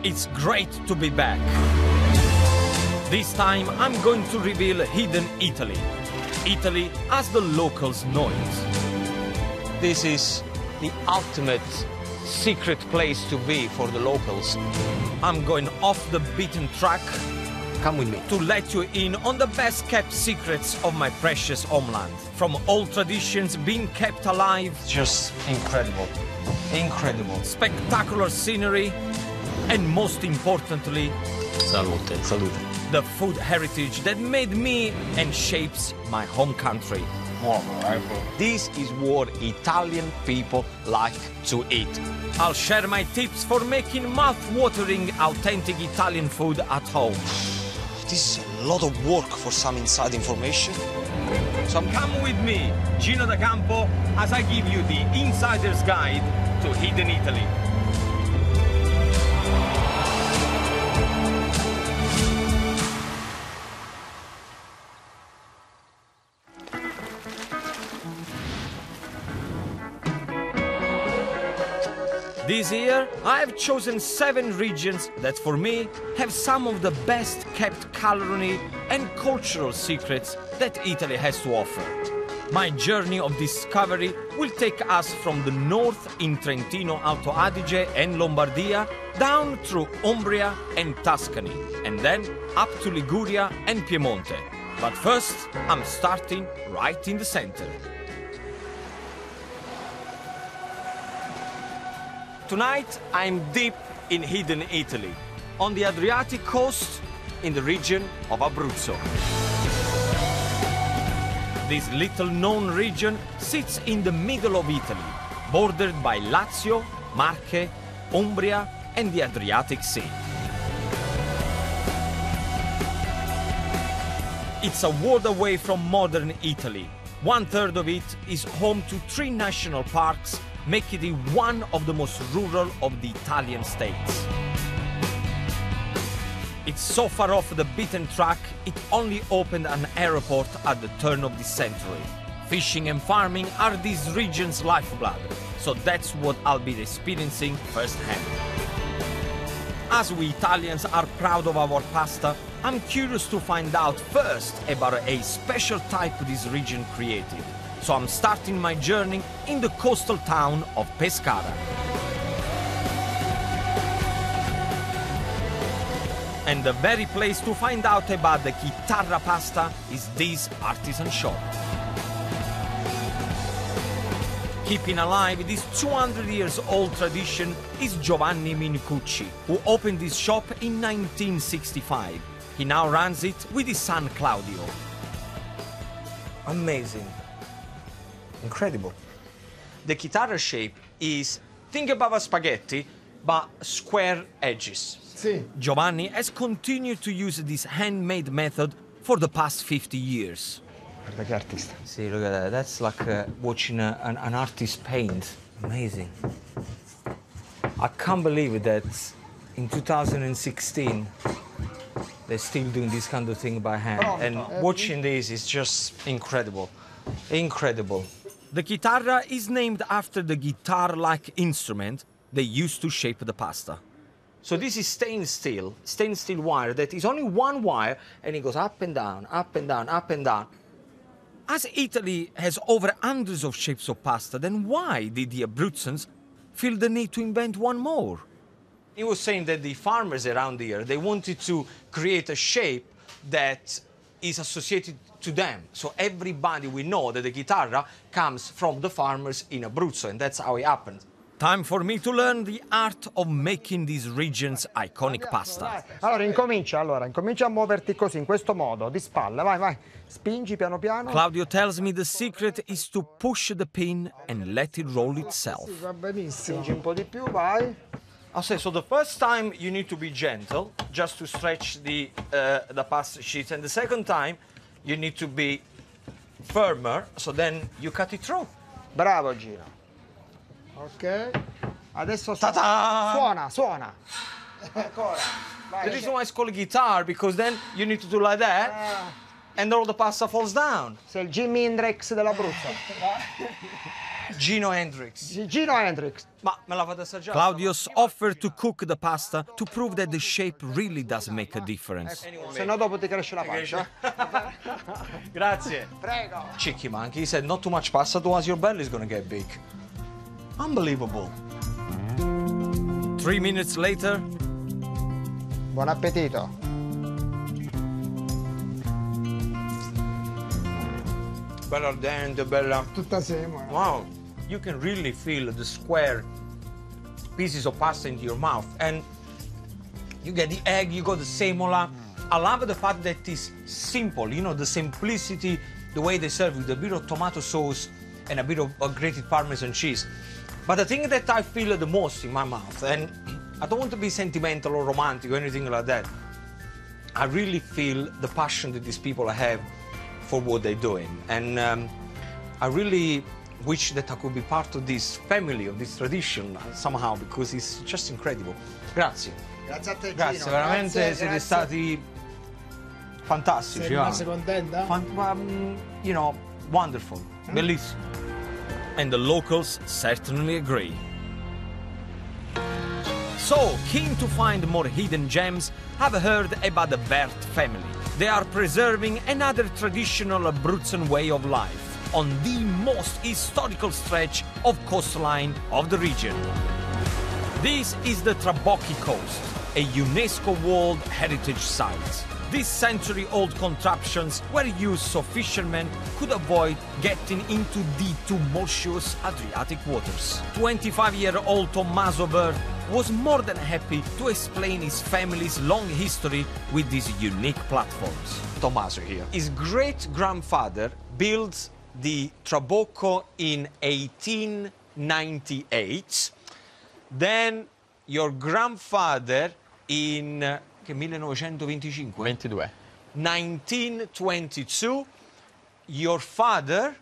It's great to be back. This time I'm going to reveal hidden Italy. Italy as the locals know it. This is the ultimate secret place to be for the locals. I'm going off the beaten track. Come with me. To let you in on the best kept secrets of my precious homeland. From old traditions being kept alive. Just incredible. Incredible. Spectacular scenery. And most importantly, salute. Salute. The food heritage that made me and shapes my home country. This is what Italian people like to eat. I'll share my tips for making mouth-watering authentic Italian food at home. This is a lot of work for some inside information. So come with me, Gino da Campo, as I give you the insider's guide to hidden Italy. This year, I have chosen 7 regions that, for me, have some of the best kept culinary and cultural secrets that Italy has to offer. My journey of discovery will take us from the north in Trentino, Alto Adige and Lombardia, down through Umbria and Tuscany, and then up to Liguria and Piemonte. But first, I'm starting right in the center. Tonight, I'm deep in hidden Italy, on the Adriatic coast, in the region of Abruzzo. This little-known region sits in the middle of Italy, bordered by Lazio, Marche, Umbria, and the Adriatic Sea. It's a world away from modern Italy. 1/3 of it is home to 3 national parks, making it one of the most rural of the Italian states. It's so far off the beaten track, it only opened an airport at the turn of the century. Fishing and farming are this region's lifeblood, so that's what I'll be experiencing firsthand. As we Italians are proud of our pasta, I'm curious to find out first about a special type this region created. So I'm starting my journey in the coastal town of Pescara. And the very place to find out about the chitarra pasta is this artisan shop. Keeping alive this 200 years old tradition is Giovanni Minicucci, who opened this shop in 1965. He now runs it with his son Claudio. Amazing. Incredible. The chitarra shape is, think about a spaghetti, but square edges. Sì. Giovanni has continued to use this handmade method for the past 50 years. Guarda che artista. See, look at that. That's like watching an artist paint. Amazing. I can't believe that in 2016 they're still doing this kind of thing by hand. And watching this is just incredible. Incredible. The chitarra is named after the guitar-like instrument they used to shape the pasta. So this is stainless steel wire that is only one wire, and it goes up and down, up and down, up and down. As Italy has over hundreds of shapes of pasta, then why did the Abruzzans feel the need to invent one more? He was saying that the farmers around here, they wanted to create a shape that is associated to them. So everybody will know that the chitarra comes from the farmers in Abruzzo, and that's how it happened. Time for me to learn the art of making this region's iconic pasta. Allora, incomincia a muoverti così, in questo modo, di spalla, vai, vai. Spingi piano piano. Claudio tells me the secret is to push the pin and let it roll itself. Sì, va benissimo. Spingi un po' di più, vai. I'll say, so the first time you need to be gentle, just to stretch the pasta sheet, and the second time you need to be firmer, so then you cut it through. Bravo, Gino. Ok. Adesso suona. Ancora. Vai. The reason why it's called guitar, because then you need to do like that, and all the pasta falls down. Sei il Jimi Hendrix dell'Abruzzo. Gino Hendrix. Gino Hendrix. Ma me la fate assaggiare? Claudius offered to cook the pasta to prove that the shape really does make a difference. Se no dopo ti cresce la pancia. Grazie. Prego. Chicky monkey, he said not too much pasta, otherwise your belly is gonna get big. Unbelievable. 3 minutes later, Buon appetito. Bella al dente, bella. Tutta semo. Wow, you can really feel the square pieces of pasta into your mouth. And you get the egg, you got the semola. I love the fact that it's simple, you know, the simplicity, the way they serve with a bit of tomato sauce and a bit of grated Parmesan cheese. But the thing that I feel the most in my mouth, and I don't want to be sentimental or romantic or anything like that, I really feel the passion that these people have for what they're doing. And I really wish that I could be part of this family, of this tradition somehow, because it's just incredible. Grazie. Grazie a te, Gino. Grazie, veramente siete stati fantastici. Sei rimasta contenta? You know, wonderful, bellissimo. and the locals certainly agree. So, keen to find more hidden gems, have heard about the Bert family. They are preserving another traditional Abruzzan way of life on the most historical stretch of coastline of the region. This is the Trabocchi coast, a UNESCO World Heritage Site. These century-old contraptions were used so fishermen could avoid getting into the tumultuous Adriatic waters. 25-year-old Tommaso Bert was more than happy to explain his family's long history with these unique platforms. Tommaso here. His great-grandfather built the Trabocco in 1898. Then your grandfather in 1925? 22. 1922. Your father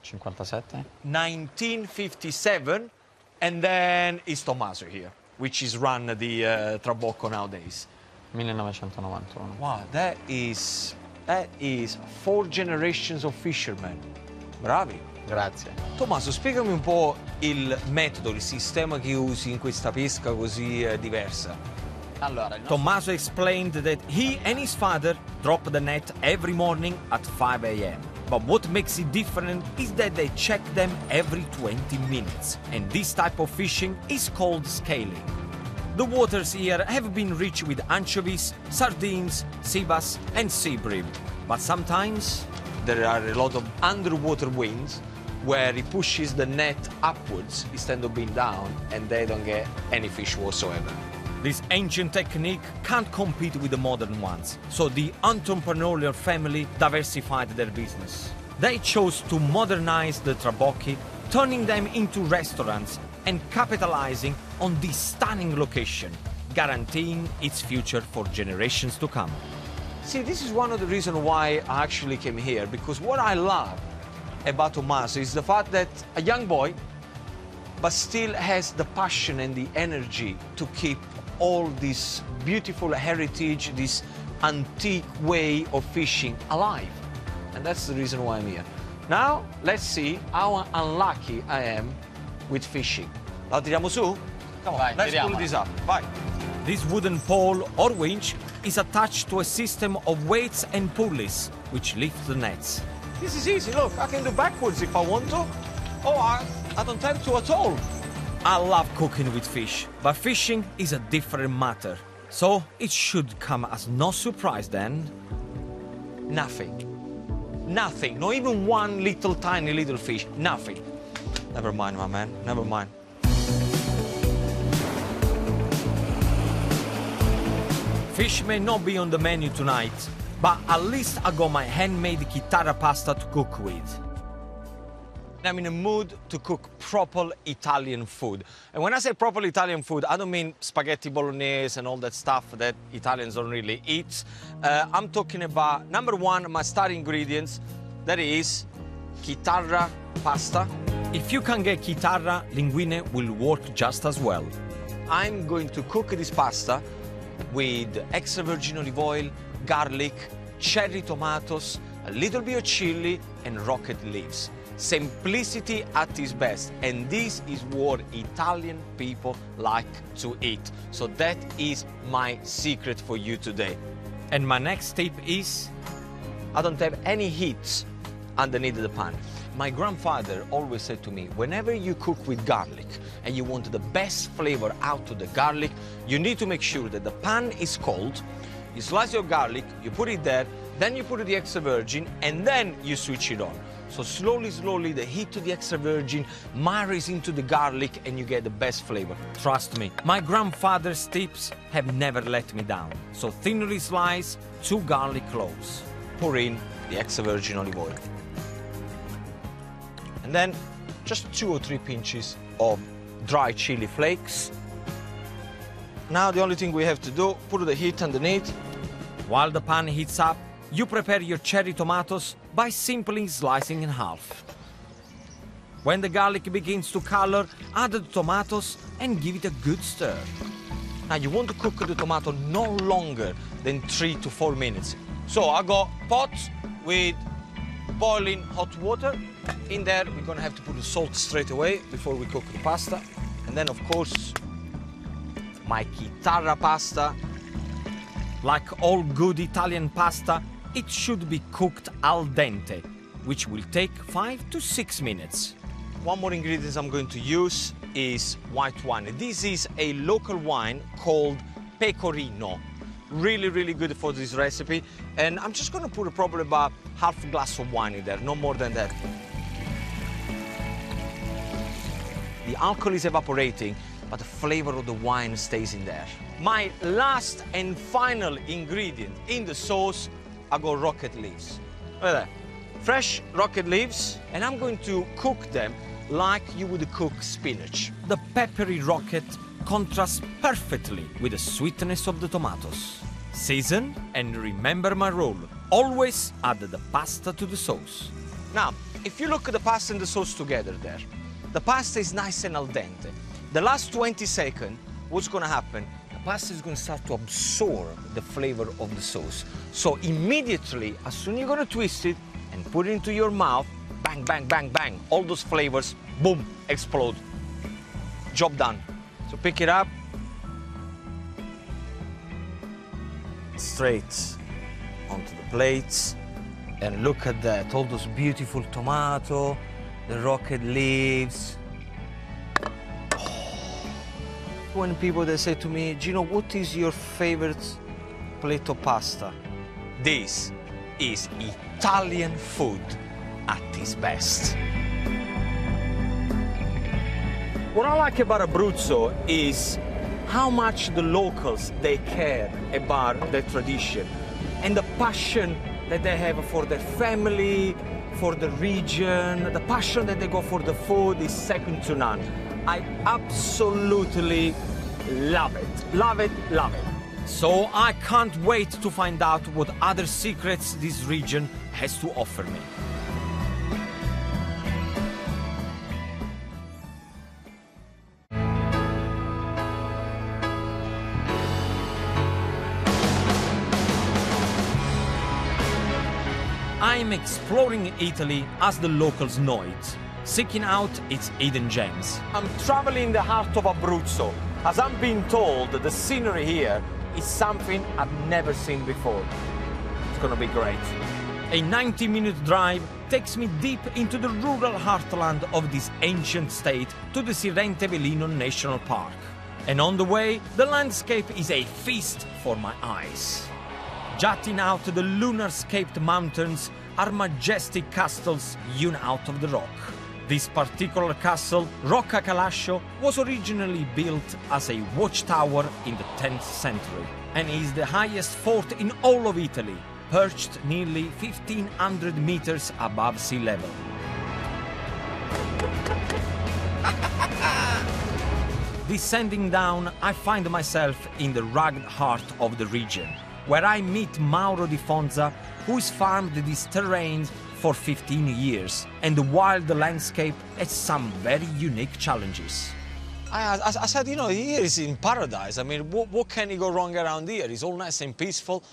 57. 1957. And then is Tommaso here, which is run the Trabocco nowadays. 1991. Wow, that is 4 generations of fishermen. Bravi. Grazie. Tommaso, spiegami un po' il metodo, il sistema che usi in questa pesca così diversa. Allora, Tommaso explained that he and his father drop the net every morning at 5 a.m. But what makes it different is that they check them every 20 minutes. And this type of fishing is called scaling. The waters here have been rich with anchovies, sardines, sea bass and sea bream. But sometimes There are a lot of underwater winds where it pushes the net upwards instead of being down, and they don't get any fish whatsoever. this ancient technique can't compete with the modern ones, so the entrepreneurial family diversified their business. They chose to modernize the Trabocchi, turning them into restaurants and capitalizing on this stunning location, guaranteeing its future for generations to come. See, this is one of the reasons why I actually came here, because what I love about Tommaso is the fact that a young boy, but still has the passion and the energy to keep all this beautiful heritage, this antique way of fishing alive. And that's the reason why I'm here. Now, let's see how unlucky I am with fishing. La tiriamo su? Come on, Vai, let's pull tiriamola. this up. Vai. This wooden pole or winch is attached to a system of weights and pulleys which lift the nets. This is easy, look, I can do backwards if I want to. Oh, I don't have to at all. I love cooking with fish, but fishing is a different matter. So it should come as no surprise then. Nothing. Nothing. Not even one little tiny little fish. Nothing. Never mind, my man. Never mind. Fish may not be on the menu tonight, but at least I got my handmade chitarra pasta to cook with. I'm in a mood to cook proper Italian food. And when I say proper Italian food, I don't mean spaghetti bolognese and all that stuff that Italians don't really eat. I'm talking about, number one, my star ingredients, that is chitarra pasta. If you can get chitarra, linguine will work just as well. I'm going to cook this pasta with extra virgin olive oil, garlic, cherry tomatoes, a little bit of chili and rocket leaves. Simplicity at its best, and this is what Italian people like to eat. So that is my secret for you today. And my next tip is, I don't have any heat underneath the pan. My grandfather always said to me, whenever you cook with garlic and you want the best flavor out of the garlic, you need to make sure that the pan is cold. You slice your garlic, you put it there, then you put the extra virgin, and then you switch it on. So slowly, the heat of the extra virgin marries into the garlic and you get the best flavor. Trust me, my grandfather's tips have never let me down. So thinly slice 2 garlic cloves. Pour in the extra virgin olive oil. And then just 2 or 3 pinches of dry chili flakes. Now the only thing we have to do, put the heat underneath. While the pan heats up, you prepare your cherry tomatoes by simply slicing in half. When the garlic begins to color, add the tomatoes and give it a good stir. Now you want to cook the tomato no longer than 3 to 4 minutes. So I got pot with boiling hot water. In there we're gonna have to put the salt straight away before we cook the pasta. And then of course my chitarra pasta. Like all good Italian pasta, it should be cooked al dente, which will take 5 to 6 minutes. One more ingredient I'm going to use is white wine. This is a local wine called Pecorino. Really good for this recipe. And I'm just gonna put probably about half a glass of wine in there, no more than that. The alcohol is evaporating, but the flavor of the wine stays in there. My last and final ingredient in the sauce, I got rocket leaves. Look at that. Fresh rocket leaves, and I'm going to cook them like you would cook spinach. The peppery rocket contrasts perfectly with the sweetness of the tomatoes. Season, and remember my rule, always add the pasta to the sauce. Now, if you look at the pasta and the sauce together there, the pasta is nice and al dente. The last 20 seconds, what's gonna happen? The pasta is gonna start to absorb the flavor of the sauce. So immediately, as soon as you're gonna twist it and put it into your mouth, bang, bang, bang, bang, all those flavors, boom, explode. Job done. So pick it up, straight onto the plates, and look at that, all those beautiful tomato, the rocket leaves. When people they say to me, Gino, what is your favorite plate of pasta? This is Italian food at its best. What I like about Abruzzo is how much the locals, they care about their tradition and the passion that they have for their family, for the region. The passion that they go for the food is second to none. I absolutely love it. Love it, love it. So I can't wait to find out what other secrets this region has to offer me. I'm exploring Italy as the locals know it, seeking out its hidden gems. I'm traveling in the heart of Abruzzo, as I'm being told that the scenery here is something I've never seen before. It's gonna be great. A 90-minute drive takes me deep into the rural heartland of this ancient state to the Sirente Velino National Park. And on the way, the landscape is a feast for my eyes. Jutting out the lunar-scaped mountains are majestic castles hewn out of the rock. This particular castle, Rocca Calascio, was originally built as a watchtower in the 10th century and is the highest fort in all of Italy, perched nearly 1,500 meters above sea level. Descending down, I find myself in the rugged heart of the region, where I meet Mauro Di Fonza, who's farmed these terrains for 15 years, and while the landscape has some very unique challenges. I said, you know, here is in paradise. I mean, what can go wrong around here? It's all nice and peaceful.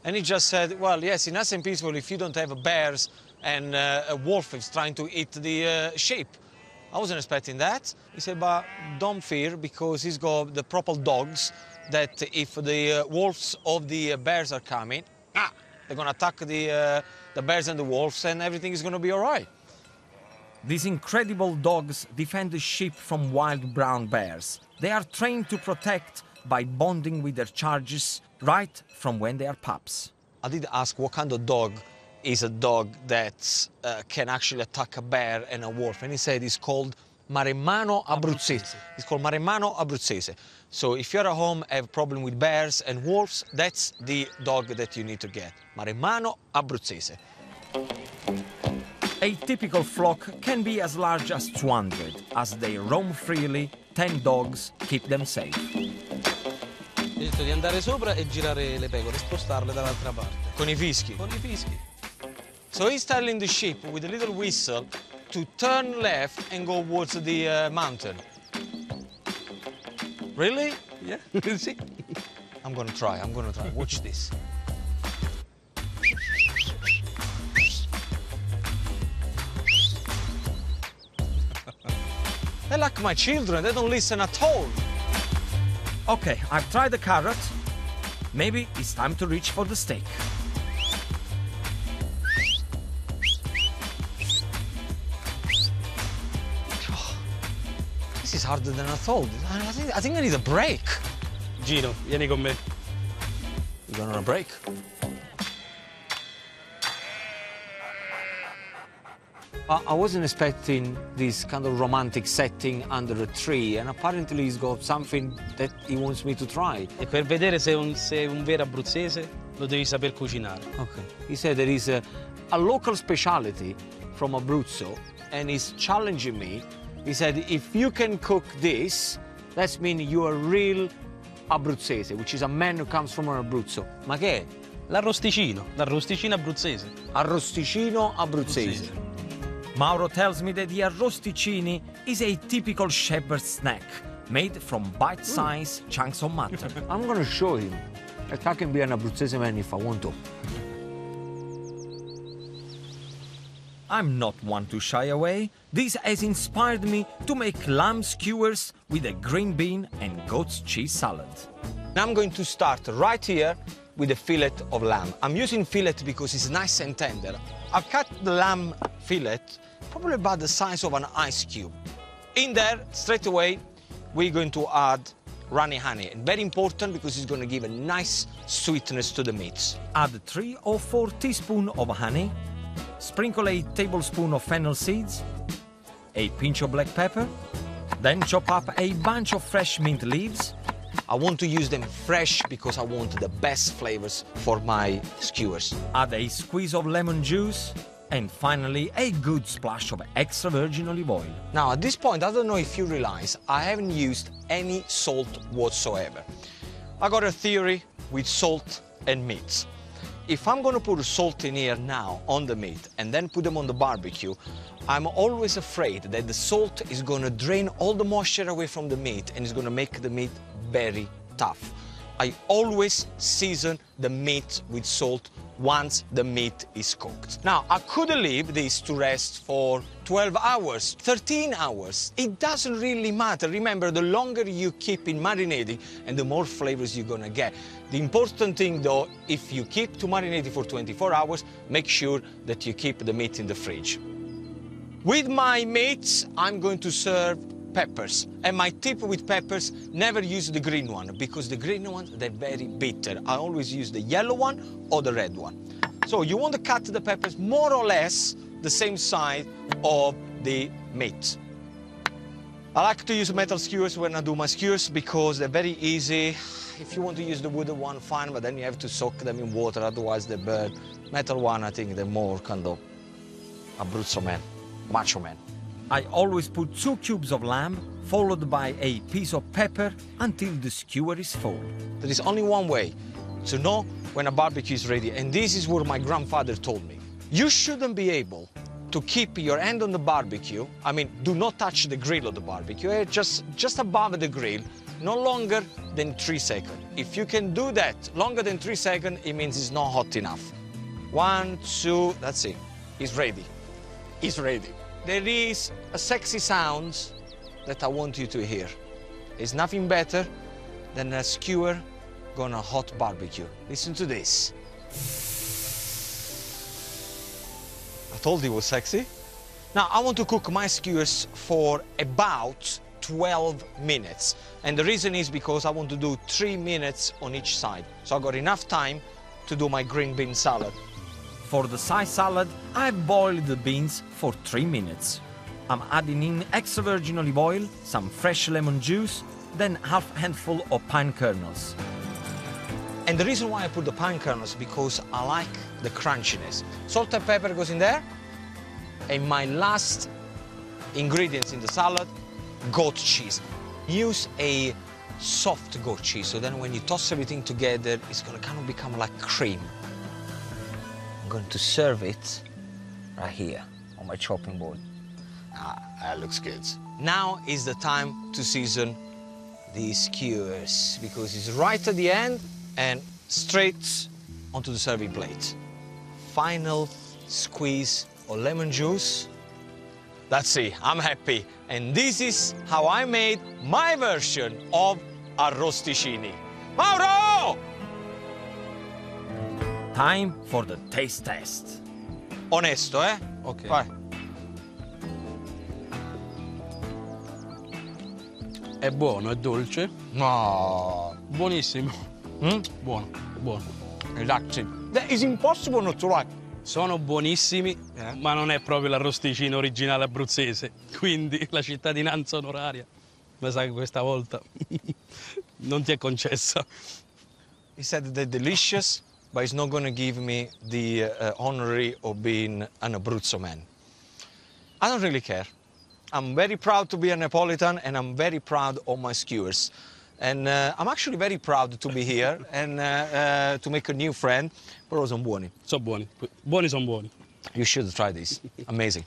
And he just said, well, yes, it's nice and peaceful if you don't have bears and a wolf is trying to eat the sheep. I wasn't expecting that. He said, but don't fear, because he's got the proper dogs that if the wolves of the bears are coming, they're going to attack the bears and the wolves, and everything is going to be all right. These incredible dogs defend the sheep from wild brown bears. They are trained to protect by bonding with their charges right from when they are pups. I did ask what kind of dog is a dog that can actually attack a bear and a wolf, and he said it's called Maremmano Abruzzese. It's called Maremmano Abruzzese. So if you're at home have a problem with bears and wolves, that's the dog that you need to get. Maremmano Abruzzese. A typical flock can be as large as 200. As they roam freely, 10 dogs keep them safe. Ho detto di andare sopra e girare le pecore, spostarle dall'altra parte. Con I fischi. Con I fischi. So he's telling the sheep with a little whistle to turn left and go towards the mountain. Really? Yeah, sì. I'm gonna try. Watch this. They're like my children, they don't listen at all. Okay, I've tried the carrot. Maybe it's time to reach for the steak. This is harder than I thought. I think I need a break. Gino, vieni con me. You going on a break? I wasn't expecting this kind of romantic setting under a tree, and apparently he's got something that he wants me to try. E per vedere se sei un vero abruzzese, lo devi saper cucinare. Okay. He said there is a local speciality from Abruzzo, and he's challenging me. He said, if you can cook this, that means you're a real Abruzzese, which is a man who comes from Abruzzo. Ma che è? L'arrosticino abruzzese. Arrosticino abruzzese. Mauro tells me that the arrosticini is a typical shepherd snack made from bite-sized chunks of mutton. I'm going to show him that I can be an Abruzzese man if I want to. I'm not one to shy away. This has inspired me to make lamb skewers with a green bean and goat's cheese salad. I'm going to start right here with a fillet of lamb. I'm using fillet because it's nice and tender. I've cut the lamb fillet probably about the size of an ice cube. In there, straight away, we're going to add runny honey. And very important because it's going to give a nice sweetness to the meats. Add 3 or 4 teaspoons of honey. Sprinkle a tablespoon of fennel seeds, a pinch of black pepper, then chop up a bunch of fresh mint leaves. I want to use them fresh because I want the best flavors for my skewers. Add a squeeze of lemon juice, and finally a good splash of extra virgin olive oil. Now at this point, I don't know if you realize, I haven't used any salt whatsoever. I got a theory with salt and meats. If I'm going to put salt in here now on the meat and then put them on the barbecue, I'm always afraid that the salt is going to drain all the moisture away from the meat and it's going to make the meat very tough. I always season the meat with salt once the meat is cooked. Now, I could leave this to rest for 12 hours, 13 hours. It doesn't really matter. Remember, the longer you keep it marinating and the more flavors you're gonna get. The important thing though, if you keep to marinating for 24 hours, make sure that you keep the meat in the fridge. With my meats, I'm going to serve peppers. And my tip with peppers, never use the green one, because the green ones, they're very bitter. I always use the yellow one or the red one. So you want to cut the peppers more or less the same size of the meat. I like to use metal skewers when I do my skewers because they're very easy. If you want to use the wooden one, fine, but then you have to soak them in water, otherwise they burn. Metal one, I think they're more kind of Abruzzo man, macho man. I always put 2 cubes of lamb, followed by a piece of pepper until the skewer is full. There is only one way to know when a barbecue is ready, and this is what my grandfather told me. You shouldn't be able to keep your hand on the barbecue. I mean, do not touch the grill of the barbecue, just above the grill, no longer than 3 seconds. If you can do that longer than 3 seconds, it means it's not hot enough. 1, 2, that's it. is ready. It's ready. There is a sexy sound that I want you to hear. It's nothing better than a skewer on a hot barbecue. Listen to this. I told you it was sexy. Now I want to cook my skewers for about 12 minutes. And the reason is because I want to do 3 minutes on each side. So I got enough time to do my green bean salad. For the side salad, I've boiled the beans for 3 minutes. I'm adding in extra virgin olive oil, some fresh lemon juice, then half handful of pine kernels. And the reason why I put the pine kernels because I like the crunchiness. Salt and pepper goes in there. And my last ingredients in the salad, goat cheese. Use a soft goat cheese, so then when you toss everything together, it's gonna kind of become like cream. I'm going to serve it right here on my chopping board. That looks good. Now is the time to season these skewers because it's right at the end and straight onto the serving plate. Final squeeze of lemon juice. That's it, I'm happy. And this is how I made my version of arrosticini. Mauro! Time for the taste test. Onesto, eh? Ok. Vai. È buono, è dolce. No. Buonissimo. Mm? Buono, buono. That's it. That is impossible not to like. Sono buonissimi, ma non è proprio l'arrosticino originale abruzzese. Quindi la cittadinanza onoraria, mi sa che questa volta non ti è concessa. He said they're delicious, but he's not going to give me the honorary of being an Abruzzo man. I don't really care. I'm very proud to be a Neapolitan, and I'm very proud of my skewers. And I'm actually very proud to be here and to make a new friend. Però sono buoni. Sono buoni. Buoni sono buoni. You should try this. Amazing.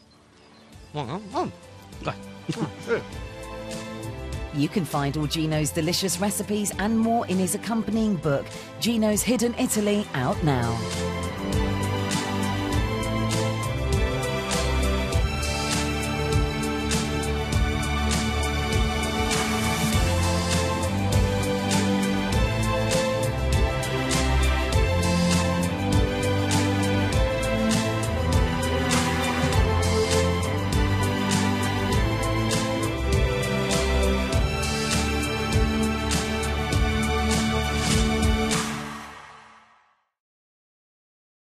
Dai. You can find all Gino's delicious recipes and more in his accompanying book, Gino's Hidden Italy, out now.